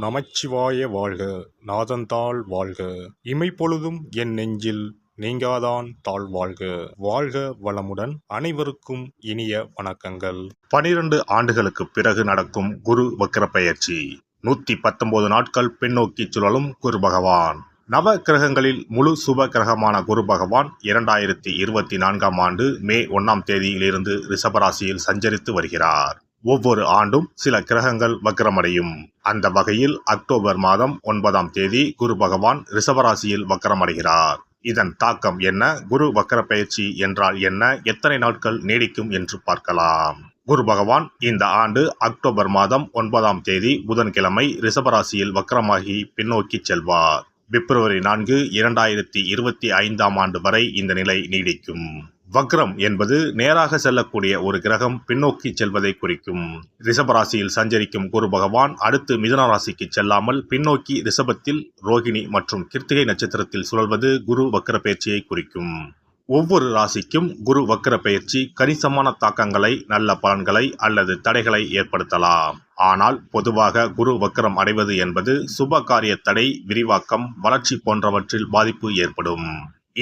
நமச்சிவாய வாழ்க. நாதன்தாள் வாழ்க. இமைப்பொழுதும் என் நெஞ்சில் நீங்காதான் தாழ் வாழ்க. வாழ்க வளமுடன். அனைவருக்கும் இனிய வணக்கங்கள். 12 ஆண்டுகளுக்கு பிறகு நடக்கும் குரு வக்ர பெயர்ச்சி. 119 நாட்கள் பின்னோக்கி சுழலும் குரு பகவான். நவ கிரகங்களில் முழு சுப கிரகமான குரு பகவான் 2024ஆம் ஆண்டு மே 1ஆம் தேதியிலிருந்து ரிஷபராசியில் சஞ்சரித்து வருகிறார். ஒவ்வொரு ஆண்டும் சில கிரகங்கள் வக்ரமடையும். அந்த வகையில் அக்டோபர் மாதம் 9ஆம் தேதி குரு பகவான் ரிஷபராசியில் வக்ரமடைகிறார். இதன் தாக்கம் என்ன? குரு வக்ர பெயர்ச்சி என்றால் என்ன? எத்தனை நாட்கள் நீடிக்கும் என்று பார்க்கலாம். குரு பகவான் இந்த ஆண்டு அக்டோபர் மாதம் 9ஆம் தேதி புதன்கிழமை ரிஷபராசியில் வக்ரமாகி பின்னோக்கி செல்வார். பிப்ரவரி 4, 2025ஆம் ஆண்டு வரை இந்த நிலை நீடிக்கும். வக்ரம் என்பது நேராக செல்லக்கூடிய ஒரு கிரகம் பின்னோக்கி செல்வதை குறிக்கும். ரிஷபராசியில் சஞ்சரிக்கும் குரு பகவான் அடுத்து மிதுன ராசிக்கு செல்லாமல் பின்னோக்கி ரிஷபத்தில் ரோகிணி மற்றும் கிருத்திகை நட்சத்திரத்தில் சுழல்வது குரு வக்ர பெயர்ச்சியை குறிக்கும். ஒவ்வொரு ராசிக்கும் குரு வக்ர பெயர்ச்சி கணிசமான தாக்கங்களை, நல்ல பலன்களை அல்லது தடைகளை ஏற்படுத்தலாம். ஆனால் பொதுவாக குரு வக்ரம் அடைவது என்பது சுப காரிய தடை, விரிவாக்கம், வளர்ச்சி போன்றவற்றில் பாதிப்பு ஏற்படும்.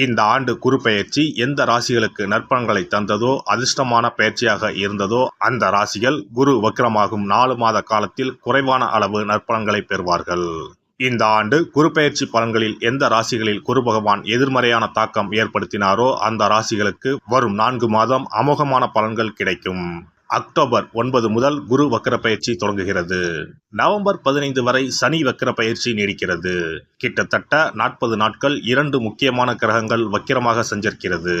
இந்த ஆண்டு குரு பெயர்ச்சி எந்த ராசிகளுக்கு நற்பலன்களை தந்ததோ, அதிர்ஷ்டமான பெயர்ச்சியாக இருந்ததோ அந்த ராசிகள் குரு வக்ரமாகும் 4 மாத காலத்தில் குறைவான அளவு நற்பலன்களை பெறுவார்கள். இந்த ஆண்டு குரு பெயர்ச்சி பலன்களில் எந்த ராசிகளில் குரு பகவான் எதிர்மறையான தாக்கம் ஏற்படுத்தினாரோ அந்த ராசிகளுக்கு வரும் 4 மாதம் அமோகமான பலன்கள் கிடைக்கும். அக்டோபர் 9 முதல் குரு வக்ர பயிற்சி தொடங்குகிறது. நவம்பர் 15 வரை சனி வக்ர பயிற்சி நீடிக்கிறது. கிட்டத்தட்ட 40 நாட்கள் 2 முக்கியமான கிரகங்கள் வக்கிரமாக சஞ்சரிக்கிறது.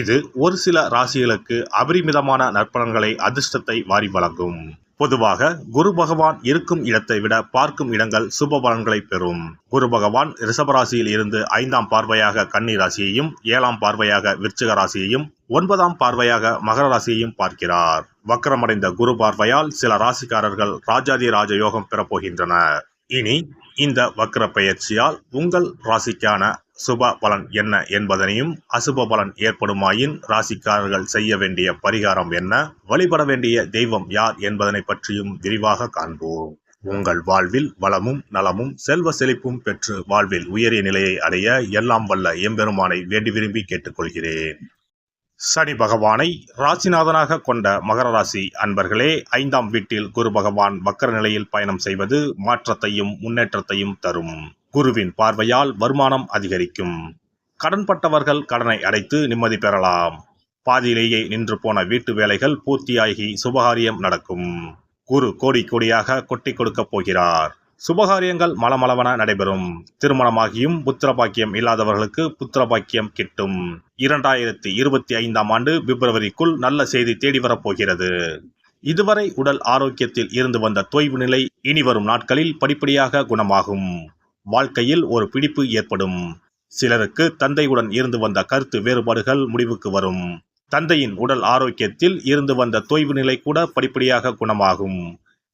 இது ஒரு சில ராசிகளுக்கு அபரிமிதமான நற்பலன்களை, அதிர்ஷ்டத்தை வாரி வழங்கும். பொதுவாக குரு பகவான் இருக்கும் இடத்தை விட பார்க்கும் இடங்கள் சுப பலன்களை பெறும். குரு பகவான் ரிஷபராசியில் இருந்து 5ஆம் பார்வையாக கன்னி ராசியையும், 7ஆம் பார்வையாக விருச்சிக ராசியையும், 9ஆம் பார்வையாக மகர ராசியையும் பார்க்கிறார். வக்ரமடைந்த குரு பார்வையால் சில ராசிக்காரர்கள் ராஜாதி ராஜ யோகம் பெறப்போகின்றனர். இனி இந்த வக்ர பெயர்ச்சியால் உங்கள் ராசிக்கான சுப பலன் என்ன என்பதனையும், அசுப பலன் ஏற்படுமாயின் ராசிக்காரர்கள் செய்ய வேண்டிய பரிகாரம் என்ன, வழிபட வேண்டிய தெய்வம் யார் என்பதனை பற்றியும் விரிவாக காண்போம். உங்கள் வாழ்வில் வளமும் நலமும் செல்வ செழிப்பும் பெற்று வாழ்வில் உயரிய நிலையை அடைய எல்லாம் வல்ல எம்பெருமானை வேண்டி விரும்பி கேட்டுக்கொள்கிறேன். சனி பகவானை ராசிநாதனாக கொண்ட மகர ராசி அன்பர்களே, 5ஆம் வீட்டில் குரு பகவான் வக்கர நிலையில் பயணம் செய்வது மாற்றத்தையும் முன்னேற்றத்தையும் தரும். குருவின் பார்வையால் வருமானம் அதிகரிக்கும். கடன்பட்டவர்கள் கடனை அடைத்து நிம்மதி பெறலாம். பாதியிலேயே நின்று போன வீட்டு வேலைகள் பூர்த்தியாகி சுபகாரியம் நடக்கும். குரு கோடி கோடியாக கொட்டி கொடுக்க போகிறார். சுபகாரியங்கள் மலமளவன நடைபெறும். திருமணமாகியும் புத்திர பாக்கியம் இல்லாதவர்களுக்கு புத்திர பாக்கியம் கிட்டும். 2025ஆம் ஆண்டு பிப்ரவரிக்குள் நல்ல செய்தி தேடி வரப்போகிறது. இதுவரை உடல் ஆரோக்கியத்தில் இருந்து வந்த தொய்வு நிலை இனி வரும் நாட்களில் படிப்படியாக குணமாகும். வாழ்க்கையில் ஒரு பிடிப்பு ஏற்படும். சிலருக்கு தந்தையுடன் இருந்து வந்த கருத்து வேறுபாடுகள் முடிவுக்கு வரும். தந்தையின் உடல் ஆரோக்கியத்தில் இருந்து வந்த தொய்வு நிலை கூட படிப்படியாக குணமாகும்.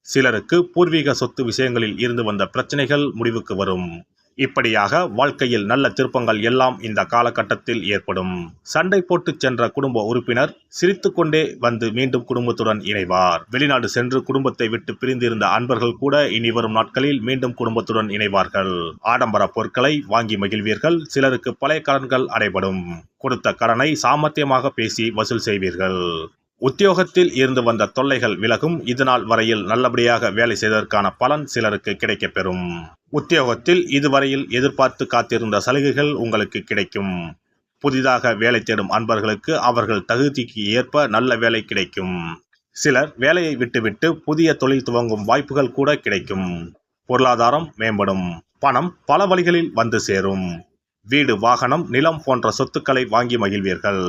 சிலருக்கு பூர்வீக சொத்து விஷயங்களில் இருந்து வந்த பிரச்சனைகள் முடிவுக்கு வரும். இப்படியாக வாழ்க்கையில் நல்ல திருப்பங்கள் எல்லாம் இந்த காலகட்டத்தில் ஏற்படும். சண்டை போட்டு சென்ற குடும்ப உறுப்பினர் சிரித்து கொண்டே வந்து மீண்டும் குடும்பத்துடன் இணைவார். வெளிநாடு சென்று குடும்பத்தை விட்டு பிரிந்திருந்த அன்பர்கள் கூட இனி வரும் நாட்களில் மீண்டும் குடும்பத்துடன் இணைவார்கள். ஆடம்பர பொருட்களை வாங்கி மகிழ்வீர்கள். சிலருக்கு பழைய கடன்கள் அடைபடும். கொடுத்த கடனை சாமர்த்தியமாக பேசி வசூல் செய்வீர்கள். உத்தியோகத்தில் இருந்து வந்த தொல்லைகள் விலகும். இதுநாள் வரையில் நல்லபடியாக வேலை செய்ததற்கான பலன் சிலருக்கு கிடைக்கப்பெறும். உத்தியோகத்தில் இதுவரையில் எதிர்பார்த்து காத்திருந்த சலுகைகள் உங்களுக்கு கிடைக்கும். புதிதாக வேலை தேடும் அன்பர்களுக்கு அவர்கள் தகுதிக்கு ஏற்ப நல்ல வேலை கிடைக்கும். சிலர் வேலையை விட்டுவிட்டு புதிய தொழில் துவங்கும் வாய்ப்புகள் கூட கிடைக்கும். பொருளாதாரம் மேம்படும். பணம் பல வழிகளில் வந்து சேரும். வீடு, வாகனம், நிலம் போன்ற சொத்துக்களை வாங்கி மகிழ்வீர்கள்.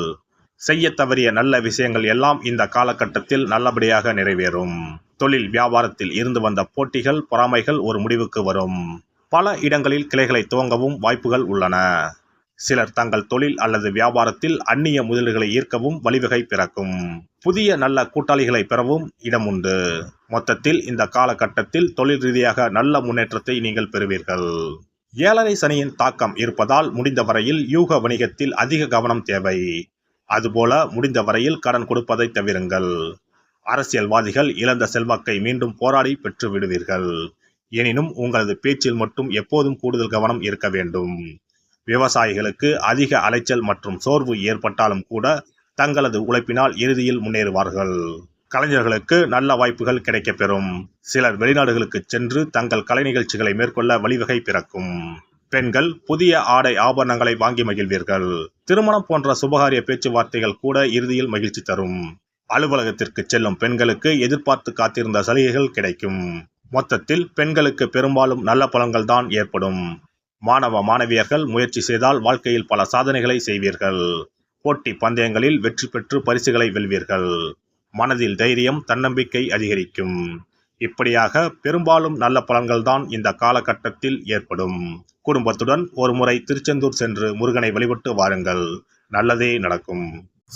செய்ய தவறிய நல்ல விஷயங்கள் எல்லாம் இந்த காலகட்டத்தில் நல்லபடியாக நிறைவேறும். தொழில் வியாபாரத்தில் இருந்து வந்த போட்டிகள், பொறாமைகள் ஒரு முடிவுக்கு வரும். பல இடங்களில் கிளைகளை துவங்கவும் வாய்ப்புகள் உள்ளன. சிலர் தங்கள் தொழில் அல்லது வியாபாரத்தில் அந்நிய முதலீடுகளை ஈர்க்கவும் வழிவகை பிறக்கும். புதிய நல்ல கூட்டாளிகளை பெறவும் இடம் உண்டு. மொத்தத்தில் இந்த காலகட்டத்தில் தொழில் ரீதியாக நல்ல முன்னேற்றத்தை நீங்கள் பெறுவீர்கள். 7.5 சனியின் தாக்கம் இருப்பதால் முடிந்த வரையில் யூக வணிகத்தில் அதிக கவனம் தேவை. அதுபோல முடிந்த வரையில் கடன் கொடுப்பதை தவிருங்கள். அரசியல்வாதிகள் இழந்த செல்வாக்கை மீண்டும் போராடி பெற்று விடுவீர்கள். எனினும் உங்களது பேச்சில் மட்டும் எப்போதும் கூடுதல் கவனம் இருக்க வேண்டும். விவசாயிகளுக்கு அதிக அலைச்சல் மற்றும் சோர்வு ஏற்பட்டாலும் கூட தங்களது உழைப்பினால் இறுதியில் முன்னேறுவார்கள். கலைஞர்களுக்கு நல்ல வாய்ப்புகள் கிடைக்கப்பெறும். சிலர் வெளிநாடுகளுக்கு சென்று தங்கள் கலை நிகழ்ச்சிகளை மேற்கொள்ள வழிவகை பிறக்கும். பெண்கள் புதிய ஆடை ஆபரணங்களை வாங்கி மகிழ்வீர்கள். திருமணம் போன்ற சுபகாரிய பேச்சுவார்த்தைகள் கூட இறுதியில் மகிழ்ச்சி தரும். அலுவலகத்திற்கு செல்லும் பெண்களுக்கு எதிர்பார்த்து காத்திருந்த சலுகைகள் கிடைக்கும். மொத்தத்தில் பெண்களுக்கு பெரும்பாலும் நல்ல பலன்கள் தான் ஏற்படும். மாணவ மாணவியர்கள் முயற்சி செய்தால் வாழ்க்கையில் பல சாதனைகளை செய்வீர்கள். போட்டி பந்தயங்களில் வெற்றி பெற்று பரிசுகளை வெல்வீர்கள். மனதில் தைரியம், தன்னம்பிக்கை அதிகரிக்கும். இப்படியாக பெரும்பாலும் நல்ல பலன்கள் தான் இந்த காலகட்டத்தில் ஏற்படும். குடும்பத்துடன் ஒரு முறை திருச்செந்தூர் சென்று முருகனை வழிபட்டு வாருங்கள். நல்லதே நடக்கும்.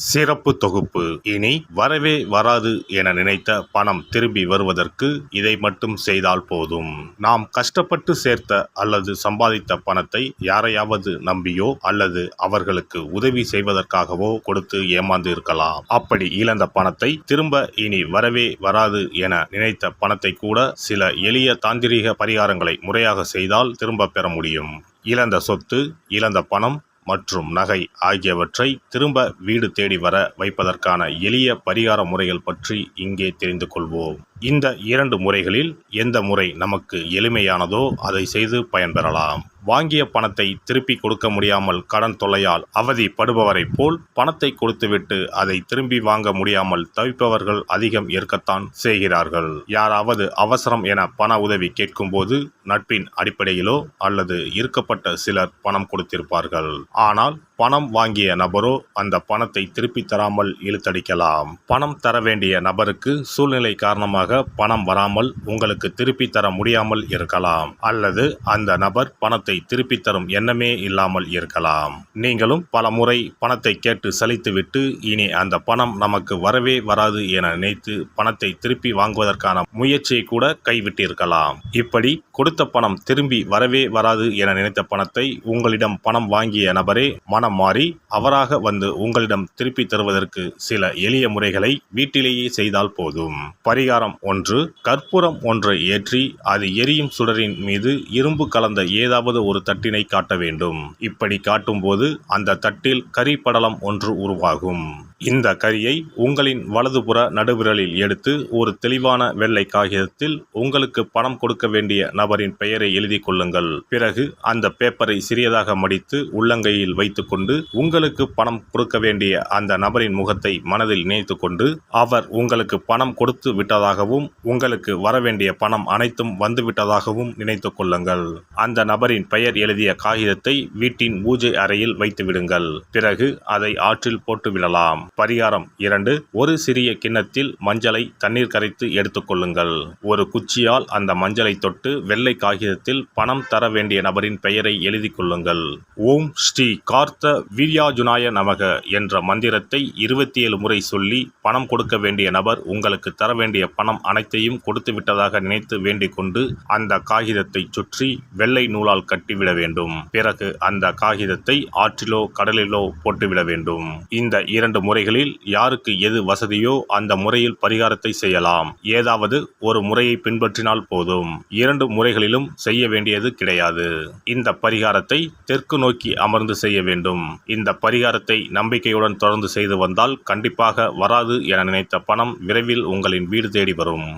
சிறப்பு தொகுப்பு. இனி வரவே வராது என நினைத்த பணம் திரும்பி வருவதற்கு இதை மட்டும் செய்தால் போதும். நாம் கஷ்டப்பட்டு சேர்த்த அல்லது சம்பாதித்த பணத்தை யாரையாவது நம்பியோ அல்லது அவர்களுக்கு உதவி செய்வதற்காகவோ கொடுத்து ஏமாந்து இருக்கலாம். அப்படி இழந்த பணத்தை திரும்ப இனி வரவே வராது என நினைத்த பணத்தை கூட சில எளிய தாந்திரீக பரிகாரங்களை முறையாக செய்தால் திரும்ப பெற முடியும். இழந்த சொத்து, இழந்த பணம் மற்றும் நகை ஆகியவற்றை திரும்ப வீடு தேடி வர வைப்பதற்கான எளிய பரிகார முறைகள் பற்றி இங்கே தெரிந்து கொள்வோம். இந்த 2 முறைகளில் எந்த முறை நமக்கு எளிமையானதோ அதை செய்து பயன்பெறலாம். வாங்கிய பணத்தை திருப்பி கொடுக்க முடியாமல் கடன் தொல்லையால் அவதிப்படுபவரைப் போல் பணத்தை கொடுத்துவிட்டு அதை திரும்பி வாங்க முடியாமல் தவிப்பவர்கள் அதிகம் இருக்கத்தான் செய்கிறார்கள். யாராவது அவசரம் என பண உதவி கேட்கும்போது நட்பின் அடிப்படையிலோ அல்லது இருக்கப்பட்ட சிலர் பணம் கொடுத்திருப்பார்கள். ஆனால் பணம் வாங்கிய நபரோ அந்த பணத்தை திருப்பி தராமல் இழுத்தடிக்கலாம். பணம் தர வேண்டிய நபருக்கு சூழ்நிலை காரணமாக பணம் வராமல் உங்களுக்கு திருப்பி தர முடியாமல் இருக்கலாம். அல்லது அந்த நபர் பணத்தை திருப்பி தரும் எண்ணமே இல்லாமல் இருக்கலாம். நீங்களும் பல முறை பணத்தை கேட்டு சலித்துவிட்டு இனி அந்த பணம் நமக்கு வரவே வராது என நினைத்து பணத்தை திருப்பி வாங்குவதற்கான முயற்சியை கூட கைவிட்டிருக்கலாம். இப்படி கொடுத்த பணம் திரும்பி வரவே வராது என நினைத்த பணத்தை உங்களிடம் பணம் வாங்கிய நபரே மனம் மாறி அவராக வந்து உங்களிடம் திருப்பி தருவதற்கு சில எளிய முறைகளை வீட்டிலேயே செய்தால் போதும். பரிகாரம் 1. கற்பூரம் ஒன்றை ஏற்றி அது எரியும் சுடரின் மீது இரும்பு கலந்த ஏதாவது ஒரு தட்டினை காட்ட வேண்டும். இப்படி காட்டும்போது அந்த தட்டில் கரி படலம் ஒன்று உருவாகும். இந்த கரியை உங்களின் வலதுபுற நடுவிரலில் எடுத்து ஒரு தெளிவான வெள்ளை காகிதத்தில் உங்களுக்கு பணம் கொடுக்க வேண்டிய நபரின் பெயரை எழுதி கொள்ளுங்கள். பிறகு அந்த பேப்பரை சிறியதாக மடித்து உள்ளங்கையில் வைத்துக்கொண்டு உங்களுக்கு பணம் கொடுக்க வேண்டிய அந்த நபரின் முகத்தை மனதில் நினைத்து கொண்டு அவர் உங்களுக்கு பணம் கொடுத்து விட்டதாகவும் உங்களுக்கு வரவேண்டிய பணம் அனைத்தும் வந்துவிட்டதாகவும் நினைத்து கொள்ளுங்கள். அந்த நபரின் பெயர் எழுதிய காகிதத்தை வீட்டின் பூஜை அறையில் வைத்து விடுங்கள். பிறகு அதை ஆற்றில் போட்டு விடலாம். பரிகாரம் 2. ஒரு சிறிய கிண்ணத்தில் மஞ்சளை தண்ணீர் கரைத்து எடுத்துக்கொள்ளுங்கள். ஒரு குச்சியால் அந்த மஞ்சளை தொட்டு வெள்ளை காகிதத்தில் பணம் தர வேண்டிய நபரின் பெயரை எழுதி கொள்ளுங்கள். ஓம் ஸ்ரீ கார்த்த வீர்யாஜுனாய நமக என்ற மந்திரத்தை 27 முறை சொல்லி பணம் கொடுக்க வேண்டிய நபர் உங்களுக்கு தர வேண்டிய பணம் அனைத்தையும் கொடுத்து விட்டதாக நினைத்து வேண்டிக் கொண்டு அந்த காகிதத்தை சுற்றி வெள்ளை நூலால் கட்டிவிட வேண்டும். பிறகு அந்த காகிதத்தை ஆற்றிலோ கடலிலோ போட்டுவிட வேண்டும். இந்த 2 முறைகளில் யாருக்கு எது வசதியோ அந்த முறையில் பரிகாரத்தை செய்யலாம். ஏதாவது ஒரு முறையை பின்பற்றினால் போதும். 2 முறைகளிலும் செய்ய வேண்டியது கிடையாது. இந்த பரிகாரத்தை தெற்கு நோக்கி அமர்ந்து செய்ய வேண்டும். இந்த பரிகாரத்தை நம்பிக்கையுடன் தொடர்ந்து செய்து வந்தால் கண்டிப்பாக வராது என நினைத்த பணம் விரைவில் உங்களின் வீடு தேடி வரும்.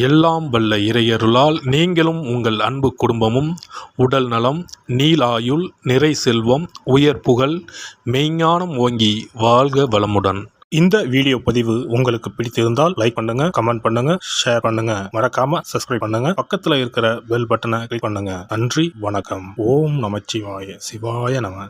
எல்லாம் வல்ல இறையருளால் நீங்களும் உங்கள் அன்பு குடும்பமும் உடல் நலம், நீலாயுள், நிறை செல்வம், உயர் புகழ், மெய்ஞானம் ஓங்கி வாழ்க வளமுடன். இந்த வீடியோ பதிவு உங்களுக்கு பிடித்திருந்தால் லைக் பண்ணுங்க, கமெண்ட் பண்ணுங்க, ஷேர் பண்ணுங்க, மறக்காம சப்ஸ்கிரைப் பண்ணுங்க, பக்கத்துல இருக்கிற பெல் பட்டனை கிளிக் பண்ணுங்க. நன்றி, வணக்கம். ஓம் நமச்சிவாய. சிவாய நம.